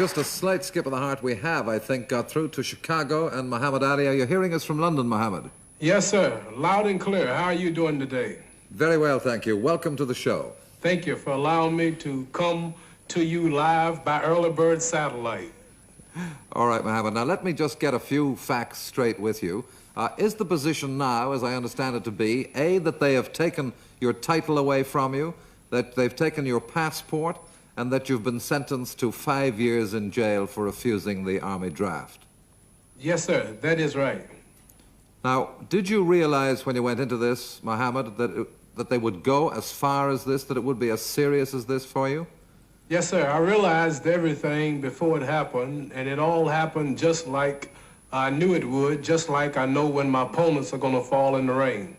just a slight skip of the heart we have, I think, got through to Chicago. And Muhammad Ali, are you hearing us from London, Muhammad? Yes, sir. Loud and clear. How are you doing today? Very well, thank you. Welcome to the show. Thank you for allowing me to come to you live by early bird satellite. All right, Muhammad. Now, let me just get a few facts straight with you. Is the position now, as I understand it to be, A, that they have taken your title away from you, that they've taken your passport, and that you've been sentenced to 5 years in jail for refusing the Army draft? Yes, sir. That is right. Now, did you realize when you went into this, Muhammad, that they would go as far as this, that it would be as serious as this for you? Yes, sir. I realized everything before it happened, and it all happened just like I knew it would, just like I know when my opponents are going to fall in the rain.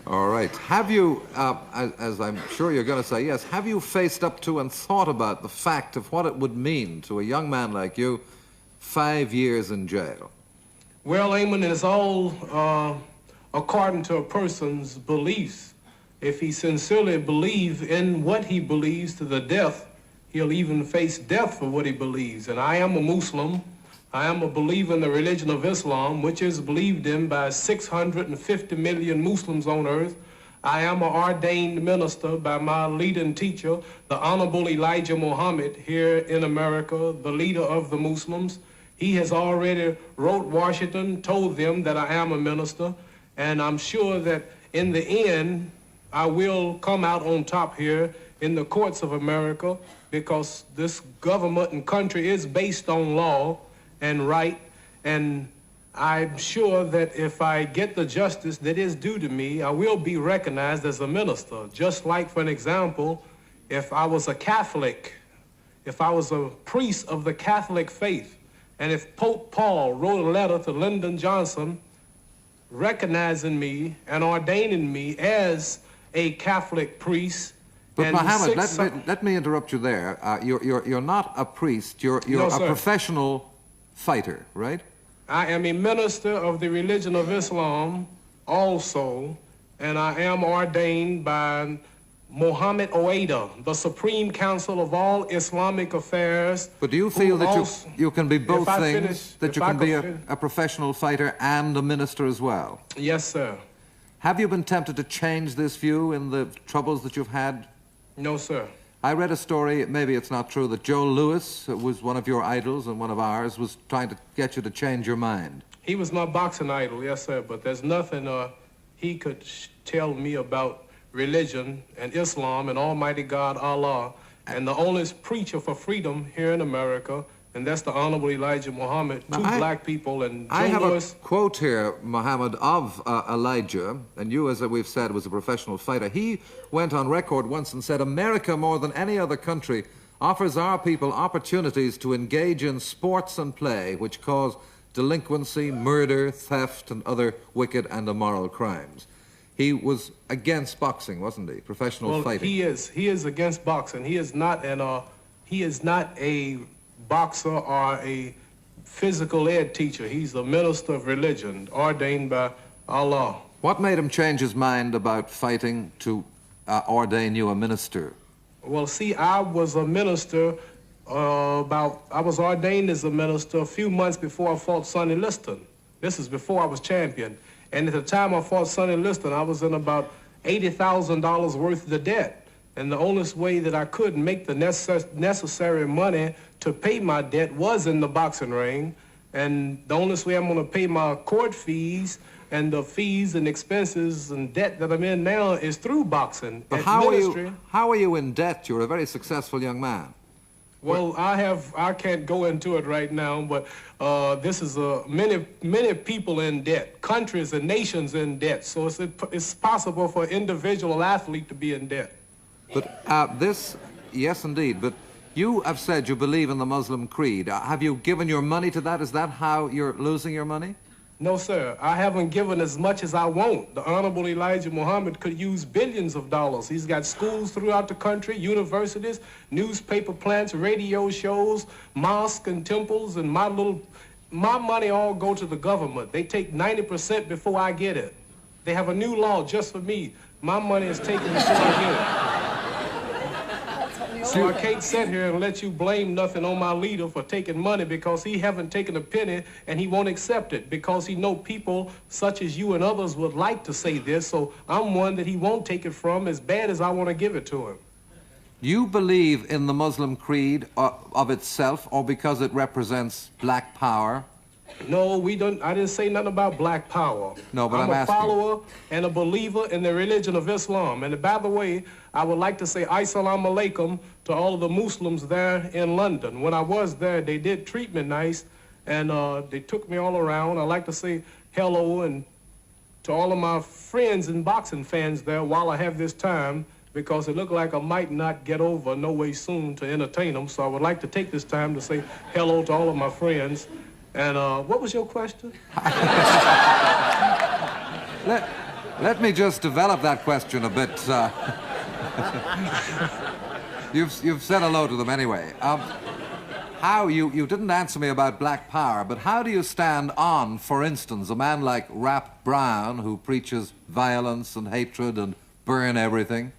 All right. Have you, as I'm sure you're going to say yes, have you faced up to and thought about the fact of what it would mean to a young man like you, 5 years in jail? Well, Eamon, it's all according to a person's beliefs. If he sincerely believes in what he believes to the death, he'll even face death for what he believes. And I am a Muslim. I am a believer in the religion of Islam, which is believed in by 650 million Muslims on earth. I am an ordained minister by my leading teacher, the Honorable Elijah Muhammad, here in America, the leader of the Muslims. He has already wrote Washington, told them that I am a minister, and I'm sure that in the end, I will come out on top here in the courts of America, because this government and country is based on law and right, and I'm sure that if I get the justice that is due to me, I will be recognized as a minister. Just like, for an example, if I was a Catholic, if I was a priest of the Catholic faith, and if Pope Paul wrote a letter to Lyndon Johnson recognizing me and ordaining me as a Catholic priest. But Muhammad, let me interrupt you there. You're not a priest. You're No, a sir. professional fighter, right? I am a minister of the religion of Islam also, and I am ordained by Mohammed Ouida, the Supreme Council of all Islamic affairs. But do you feel that you can be both things, that you can be a professional fighter and a minister as well? Yes, sir. Have you been tempted to change this view in the troubles that you've had? No, sir. I read a story, maybe it's not true, that Joe Louis, who was one of your idols and one of ours, was trying to get you to change your mind. He was my boxing idol, yes, sir, but there's nothing he could tell me about religion and Islam and Almighty God, Allah, and the only preacher for freedom here in America, and that's the Honorable Elijah Muhammad, two black people, and Joe I have Louis. a quote here, Muhammad, of Elijah, and you, as we've said, was a professional fighter. He went on record once and said, "America, more than any other country, offers our people opportunities to engage in sports and play which cause delinquency, murder, theft, and other wicked and immoral crimes." He was against boxing, wasn't he? Professional fighting. He is against boxing. He is not a boxer or a physical ed teacher. He's a minister of religion, ordained by Allah. What made him change his mind about fighting to ordain you a minister? Well, see, I was a minister I was ordained as a minister a few months before I fought Sonny Liston. This is before I was champion. And at the time I fought Sonny Liston, I was in about $80,000 worth of debt. And the only way that I could make the necessary money to pay my debt was in the boxing ring. And the only way I'm going to pay my court fees and the fees and expenses and debt that I'm in now is through boxing. But how are you in debt? You're a very successful young man. Well, I can't go into it right now, but this is many people in debt, countries and nations in debt. So it's possible for an individual athlete to be in debt. But yes, indeed. But you have said you believe in the Muslim creed. Have you given your money to that? Is that how you're losing your money? No, sir. I haven't given as much as I want. The Honorable Elijah Muhammad could use billions of dollars. He's got schools throughout the country, universities, newspaper plants, radio shows, mosques and temples, and my money all go to the government. They take 90% before I get it. They have a new law just for me. My money is taken before I get it. So I can't sit here and let you blame nothing on my leader for taking money because he haven't taken a penny and he won't accept it because he know people such as you and others would like to say this. So I'm one that he won't take it from as bad as I want to give it to him. You believe in the Muslim creed of itself or because it represents black power? No, we don't. I didn't say nothing about black power. No, but I'm I'm a asking. follower and a believer in the religion of Islam. And by the way, I would like to say Assalamu alaikum to all of the Muslims there in London. When I was there, they did treat me nice, and they took me all around. I like to say hello and to all of my friends and boxing fans there while I have this time, because it looked like I might not get over no way soon to entertain them. So I would like to take this time to say hello to all of my friends. And what was your question? Let me just develop that question a bit. You've said hello to them anyway. How you didn't answer me about black power, but how do you stand on, for instance, a man like Rap Brown who preaches violence and hatred and burn everything?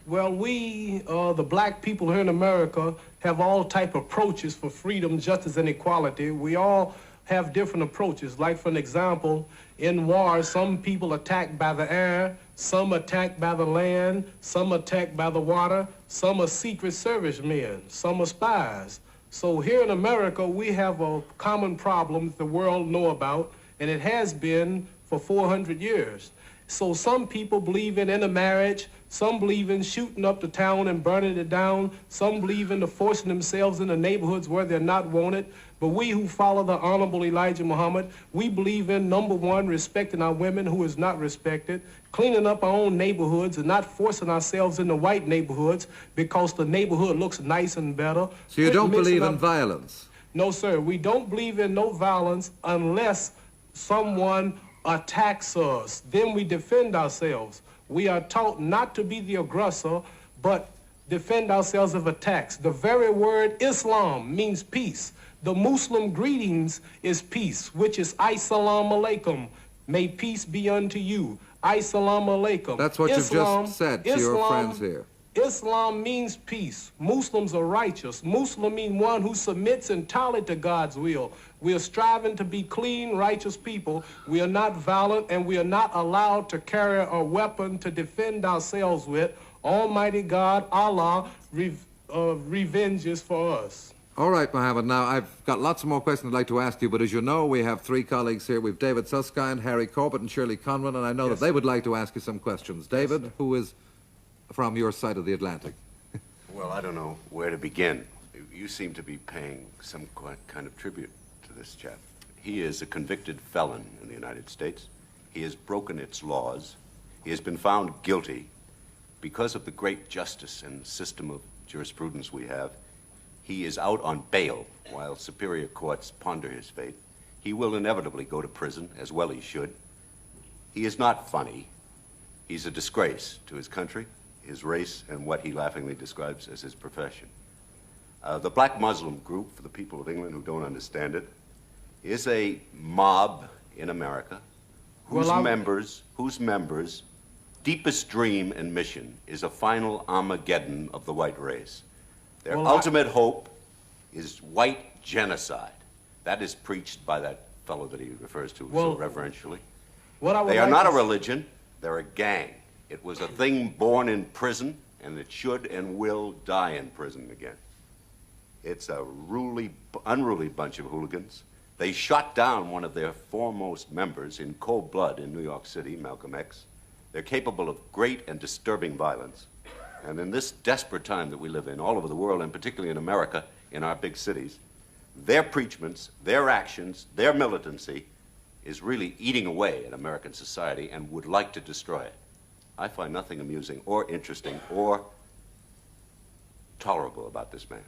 Well, we, the black people here in America, have all type of approaches for freedom, justice, and equality. We all have different approaches. Like, for an example, in war, some people attacked by the air, some attacked by the land, some attacked by the water, some are Secret Service men, some are spies. So here in America, we have a common problem that the world know about, and it has been for 400 years. So some people believe in intermarriage, some believe in shooting up the town and burning it down, some believe in the forcing themselves in the neighborhoods where they're not wanted. But we who follow the Honorable Elijah Muhammad, we believe in, number one, respecting our women who is not respected, cleaning up our own neighborhoods and not forcing ourselves into white neighborhoods because the neighborhood looks nice and better. So you don't believe in violence? No, sir. We don't believe in no violence unless someone attacks us. Then we defend ourselves. We are taught not to be the aggressor, but defend ourselves of attacks. The very word Islam means peace. The Muslim greetings is peace, which is Assalamu alaikum. May peace be unto you. Assalamu alaikum. That's what you've just said to your friends here. Islam means peace. Muslims are righteous. Muslim means one who submits entirely to God's will. We are striving to be clean, righteous people. We are not violent, and we are not allowed to carry a weapon to defend ourselves with. Almighty God, Allah, revenges for us. All right, Muhammad. Now, I've got lots of more questions I'd like to ask you, but as you know, we have three colleagues here. We've David Susskind, Harry Corbett, and Shirley Conran, and I know that they would like to ask you some questions. David, who is from your side of the Atlantic? Well, I don't know where to begin. You seem to be paying some kind of tribute to this chap. He is a convicted felon in the United States. He has broken its laws. He has been found guilty because of the great justice and system of jurisprudence we have. He is out on bail while superior courts ponder his fate. He will inevitably go to prison, as well he should. He is not funny. He's a disgrace to his country, his race, and what he laughingly describes as his profession. The Black Muslim group, for the people of England who don't understand it, is a mob in America whose members' deepest dream and mission is a final Armageddon of the white race. Their ultimate hope is white genocide. That is preached by that fellow that he refers to so reverentially. They are not a religion, they're a gang. It was a thing born in prison, and it should and will die in prison again. It's a unruly bunch of hooligans. They shot down one of their foremost members in cold blood in New York City, Malcolm X. They're capable of great and disturbing violence. And in this desperate time that we live in, all over the world, and particularly in America, in our big cities, their preachments, their actions, their militancy is really eating away at American society and would like to destroy it. I find nothing amusing or interesting or tolerable about this man.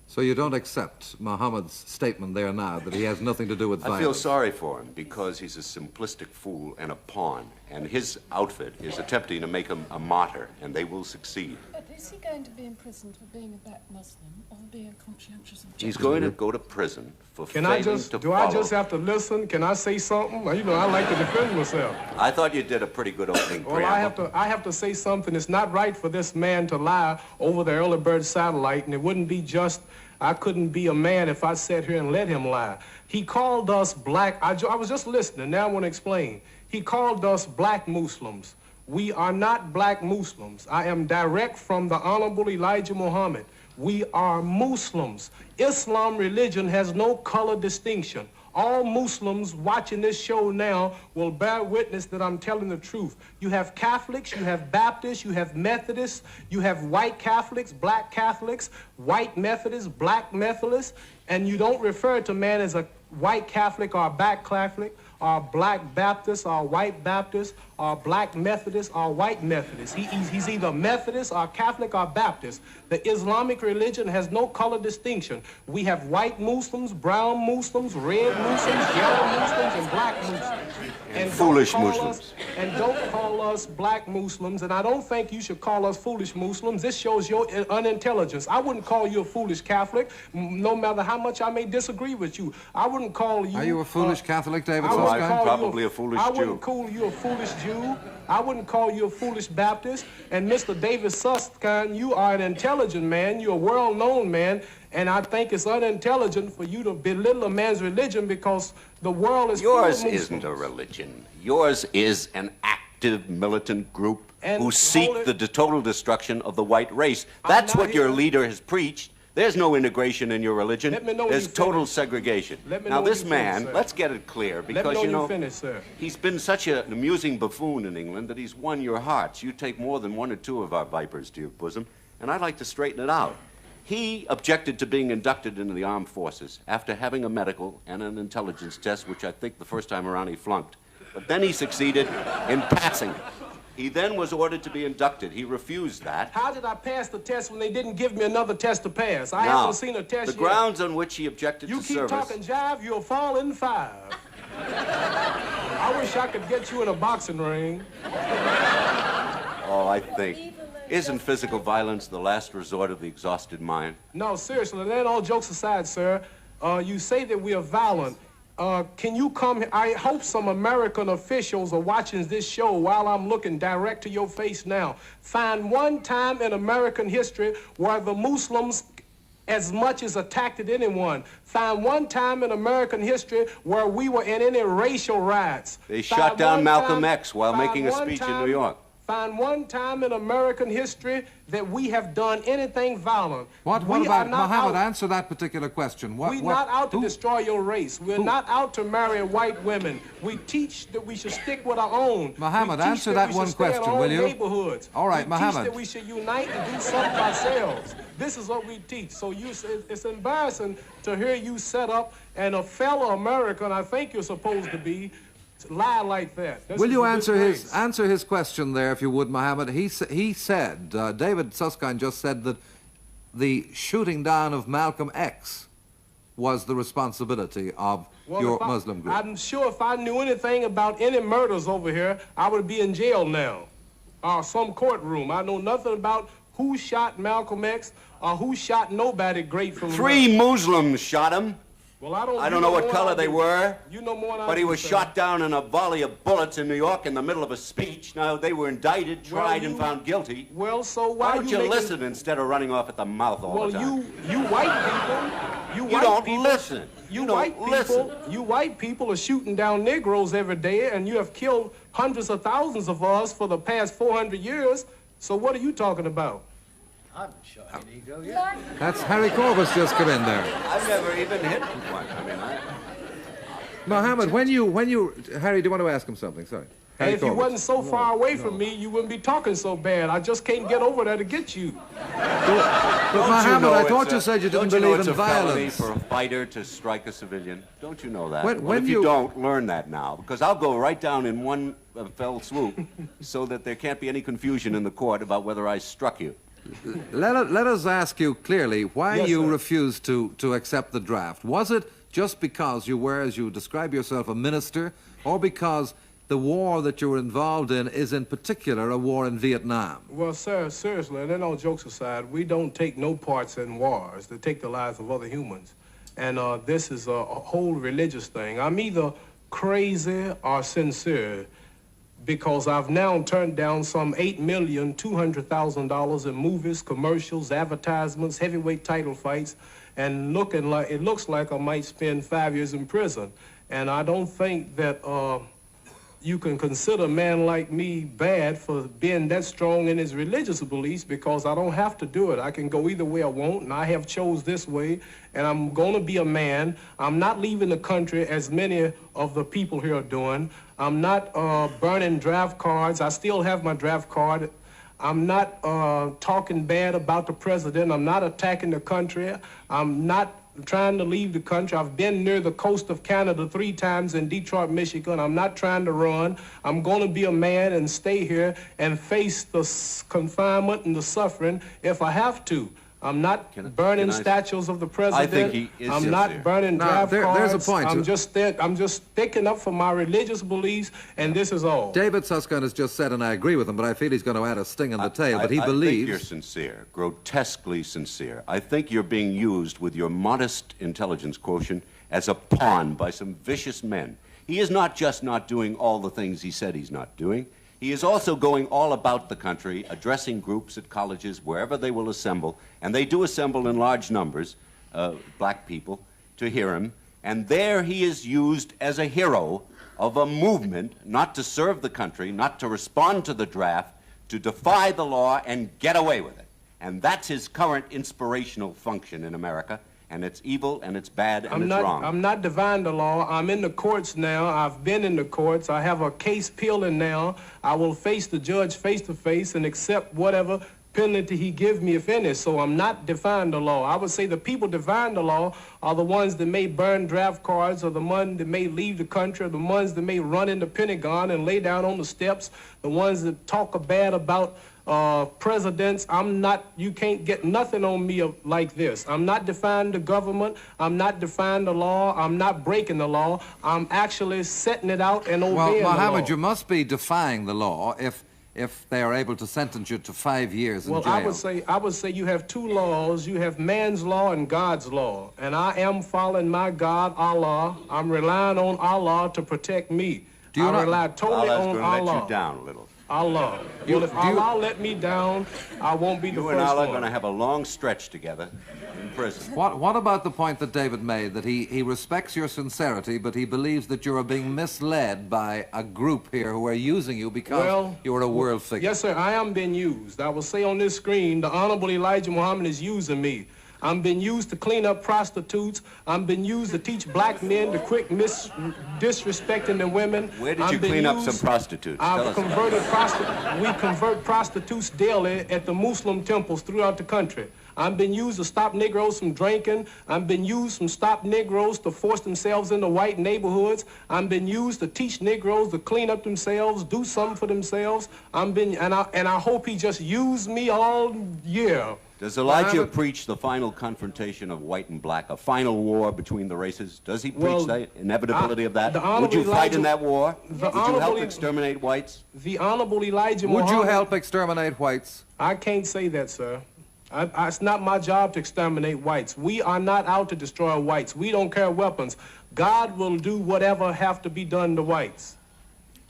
So you don't accept Muhammad's statement there now that he has nothing to do with violence? I feel sorry for him because he's a simplistic fool and a pawn, and his outfit is attempting to make him a martyr, and they will succeed. Is he going to be imprisoned for being a black Muslim or being a conscientious objector? He's going to go to prison for Can failing I just, to do follow. I just have to listen? Can I say something? You know, I like to defend myself. I thought you did a pretty good opening Well, preamble. I have to say something. It's not right for this man to lie over the early bird satellite, and it wouldn't be just, I couldn't be a man if I sat here and let him lie. He called us black, I was just listening, now I want to explain. He called us black Muslims. We are not black Muslims. I am direct from the Honorable Elijah Muhammad. We are Muslims. Islam religion has no color distinction. All Muslims watching this show now will bear witness that I'm telling the truth. You have Catholics, you have Baptists, you have Methodists, you have white Catholics, black Catholics, white Methodists, black Methodists, and you don't refer to man as a white Catholic or a black Catholic, or black Baptist, or white Baptist, or black Methodist, or white Methodist. He's either Methodist, or Catholic, or Baptist. The Islamic religion has no color distinction. We have white Muslims, brown Muslims, red Muslims, yellow Muslims, and black Muslims. And foolish Muslims. And don't call us black Muslims, and I don't think you should call us foolish Muslims. This shows your unintelligence. I wouldn't call you a foolish Catholic, no matter how much I may disagree with you. I wouldn't call you... Are you a foolish Catholic, David I wouldn't Susskind? call Probably a foolish I Jew. wouldn't call you a foolish Jew. I wouldn't call you a foolish Baptist. And Mr. David Susskind, you are an intelligent man. You're a well-known man. And I think it's unintelligent for you to belittle a man's religion because the world is full of Yours Muslims. isn't a religion. Yours is an active militant group And who seek hold it- the total destruction of the white race. That's not what your here- leader has preached. There's no integration in your religion. Let me know when There's you total finish. segregation. Let me Now, know when this you man, finish, sir. let's get it clear, Let me because, know you when know, you finish, sir. he's been such an amusing buffoon in England that he's won your hearts. You take more than one or two of our vipers to your bosom, and I'd like to straighten it out. He objected to being inducted into the armed forces after having a medical and an intelligence test, which I think the first time around he flunked. But then he succeeded in passing it. He then was ordered to be inducted. He refused that. How did I pass the test when they didn't give me another test to pass? I Now, haven't seen a test the yet. grounds on which he objected You to keep service... talking jive, you'll fall in 5. I wish I could get you in a boxing ring. Oh, I think. Isn't physical violence the last resort of the exhausted mind? No, seriously, and then all jokes aside, sir, you say that we are violent. Can you come here? I hope some American officials are watching this show while I'm looking direct to your face now. Find one time in American history where the Muslims as much as attacked anyone. Find one time in American history where we were in any racial riots. They Find shot down one Malcolm time- X while find making a one speech in time- New York. Find one time in American history that we have done anything violent. What We about, are not Muhammad, out- answer that particular question. We're not out to who- destroy your race. We're not out to marry white women. We teach that we should stick with our own. Muhammad, we teach answer that that we one should stay in question, our will own you? neighborhoods. All right, we Muhammad. teach that we should unite and do something ourselves. This is what we teach. So it's embarrassing to hear you set up and a fellow American, I think you're supposed to be, lie like that. This Will is you a disgrace. answer his question there, if you would, Muhammad? He said, David Susskind just said that the shooting down of Malcolm X was the responsibility of your if I- Muslim group. I'm sure if I knew anything about any murders over here, I would be in jail now, or some courtroom. I know nothing about who shot Malcolm X or who shot nobody great from 3 Muslims shot him. Well, I I you don't know what more color than I they do. were, You know more than I but he do, was sir. shot down in a volley of bullets in New York in the middle of a speech. Now, they were indicted, tried, and you- found guilty. Well, so Why why don't you listen instead of running off at the mouth all Well, the time? you white people, you white don't people, listen. You You don't white people, listen. you white people are shooting down Negroes every day, and you have killed hundreds of thousands of us for the past 400 years. So what are you talking about? I haven't shot an ego yet. That's Harry Corbus just come in there. I've never even hit one. I mean, Muhammad, Harry, do you want to ask him something? Sorry. And Harry if you Corbus. wasn't so far away from me, you wouldn't be talking so bad. I just can't get over there to get you. But Muhammad, I thought you said you didn't believe in it's a felony violence. for a fighter to strike a civilian? Don't you know that? When Well, if you- you don't, learn that now, because I'll go right down in one fell swoop so that there can't be any confusion in the court about whether I struck you. Let us ask you clearly why Yes, you sir. refused to accept the draft. Was it just because you were, as you describe yourself, a minister, or because the war that you're involved in is in particular a war in Vietnam. Well, sir, seriously, and then all jokes aside, we don't take no parts in wars to take the lives of other humans. And this is a whole religious thing. I'm either crazy or sincere, because I've now turned down some $8,200,000 in movies, commercials, advertisements, heavyweight title fights, and it looks like I might spend 5 years in prison. And I don't think that you can consider a man like me bad for being that strong in his religious beliefs, because I don't have to do it. I can go either way I want, and I have chose this way, and I'm going to be a man. I'm not leaving the country as many of the people here are doing. I'm not burning draft cards. I still have my draft card. I'm not talking bad about the president. I'm not attacking the country. I'm not trying to leave the country. I've been near the coast of Canada 3 times in Detroit, Michigan. I'm not trying to run. I'm going to be a man and stay here and face the confinement and the suffering if I have to. I'm not burning statues of the president. I think he is I'm sincere. not burning draft cards. There's a point. I'm just sticking up for my religious beliefs, and this is all. David Susskind has just said, and I agree with him, but I feel he's going to add a sting in the tail, but he I believes... think you're sincere, grotesquely sincere. I think you're being used with your modest intelligence quotient as a pawn by some vicious men. He is not just not doing all the things he said he's not doing. He is also going all about the country, addressing groups at colleges, wherever they will assemble, and they do assemble in large numbers, black people, to hear him. And there he is used as a hero of a movement not to serve the country, not to respond to the draft, to defy the law and get away with it. And that's his current inspirational function in America. And it's evil, and it's bad, and it's wrong. I'm not defying the law. I'm in the courts now. I've been in the courts. I have a case peeling now. I will face the judge face to face and accept whatever penalty he gives me, if any. So I'm not defying the law. I would say the people defying the law are the ones that may burn draft cards, or the ones that may leave the country, or the ones that may run in the Pentagon and lay down on the steps, the ones that talk bad about presidents. You can't get nothing on me like this. I'm not defying the government. I'm not defying the law. I'm not breaking the law. I'm actually setting it out and obeying the law. Well, Muhammad, you must be defying the law if they are able to sentence you to 5 years in jail. Well, I would say you have 2 laws. You have man's law and God's law. And I am following my God, Allah. I'm relying on Allah to protect me. I rely totally on Allah. Allah's going to let you down a little. Allah. Well, if Allah let me down, I won't be the first one. You and Allah are going to have a long stretch together in prison. What about the point that David made, that he respects your sincerity, but he believes that you are being misled by a group here who are using you because you are a world figure? Yes, sir, I am being used. I will say on this screen, the Honorable Elijah Muhammad is using me. I'm being used to clean up prostitutes. I'm being used to teach black men to quit disrespecting the women. Where did you clean up some prostitutes? We convert prostitutes daily at the Muslim temples throughout the country. I'm being used to stop Negroes from drinking. I'm being used to stop Negroes to force themselves into white neighborhoods. I'm being used to teach Negroes to clean up themselves, do something for themselves. And I hope he just used me all year. Does Elijah preach the final confrontation of white and black, a final war between the races? Does he preach the inevitability of that? Would you fight in that war? Would you help exterminate whites? The Honorable Elijah Muhammad... Would you help exterminate whites? I can't say that, sir. It's not my job to exterminate whites. We are not out to destroy whites. We don't carry weapons. God will do whatever have to be done to whites.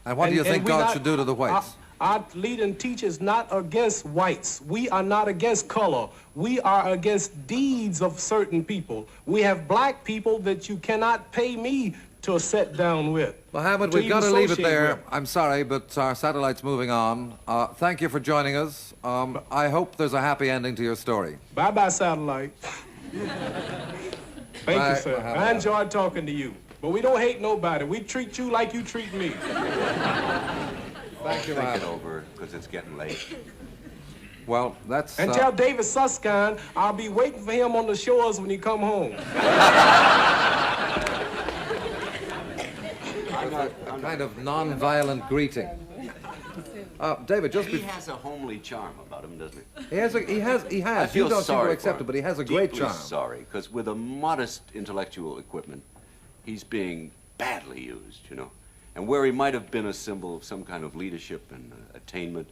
And what do you think God should do to the whites? Our leading teacher is not against whites. We are not against color. We are against deeds of certain people. We have black people that you cannot pay me to sit down with. Muhammad, we've got to leave it there. I'm sorry, but our satellite's moving on. Thank you for joining us. I hope there's a happy ending to your story. Bye-bye, satellite. Thank you, sir. Muhammad. I enjoyed talking to you. But we don't hate nobody. We treat you like you treat me. Thank you, Think it over, because it's getting late. Well, that's... And tell David Susskind I'll be waiting for him on the shores when he come home. a kind of non-violent greeting. David, just... He has a homely charm about him, doesn't he? He has. I feel You don't seem to sorry accept for it, but he has a Deeply great charm. sorry, because with a modest intellectual equipment, he's being badly used, you know. And where he might have been a symbol of some kind of leadership and attainment,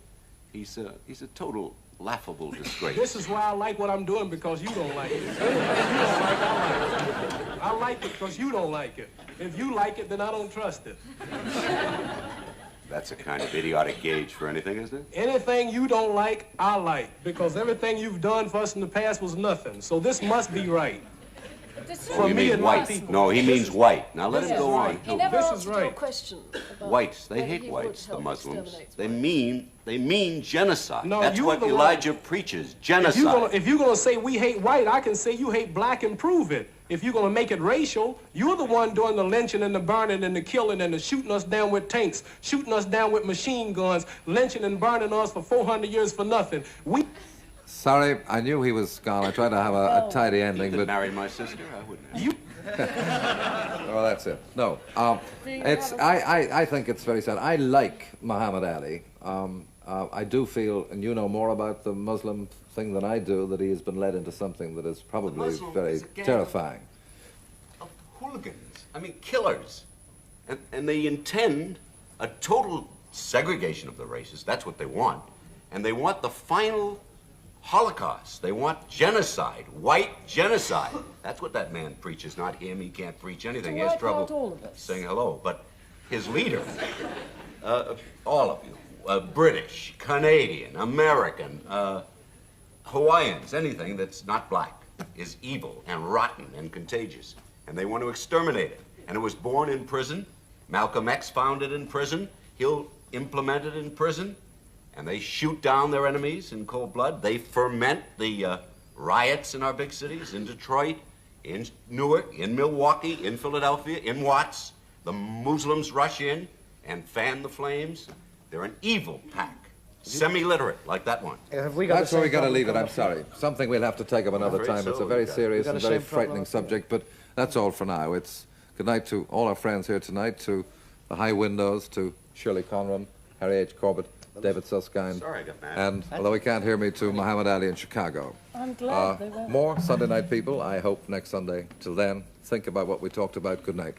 he's a total laughable disgrace. This is why I like what I'm doing, because you don't like it. Anything you don't like, I like it. I like it because you don't like it. If you like it, then I don't trust it. That's a kind of idiotic gauge for anything, isn't it? Anything you don't like, I like, because everything you've done for us in the past was nothing. So this must be right. For You me mean and my white. people. No, he means white. Now let This him is go right. on. He never This is answered your right. question about Whites, they whether hate he would whites, the help Muslims. exterminate They mean genocide. No, That's you're what the one- Elijah preaches, genocide. If you're gonna say we hate white, I can say you hate black and prove it. If you're gonna make it racial, you're the one doing the lynching and the burning and the killing and the shooting us down with tanks, shooting us down with machine guns, lynching and burning us for 400 years for nothing. Sorry, I knew he was gone. I tried to have a tidy He ending, could but... marry my sister, I wouldn't have. Oh, that's it. No, I think it's very sad. I like Muhammad Ali. I do feel, and you know more about the Muslim thing than I do, that he has been led into something that is probably very terrifying. Of hooligans, I mean killers. And they intend a total segregation of the races. That's what they want. And they want the final Holocaust. They want genocide, white genocide. That's what that man preaches, not him. He can't preach anything. He has wipe out all trouble of us. saying hello. But his leader, all of you, British, Canadian, American, Hawaiians, anything that's not black is evil and rotten and contagious. And they want to exterminate it. And it was born in prison. Malcolm X found it in prison. He'll implement it in prison. And they shoot down their enemies in cold blood. They ferment the riots in our big cities, in Detroit, in Newark, in Milwaukee, in Philadelphia, in Watts. The Muslims rush in and fan the flames. They're an evil pack, semi-literate, like that one. Have we got That's where we got to leave it. I'm sorry. Something we'll have to take up another afraid time. so. It's a very serious got and the very same problem frightening up here. subject, but that's all for now. It's good night to all our friends here tonight, to the High Windows, to Shirley Conran, Harry H. Corbett, David Susskind, Sorry I got mad. and, although he can't hear me, to Muhammad Ali in Chicago. I'm glad they were. More Sunday night people, I hope, next Sunday. Till then, think about what we talked about. Good night.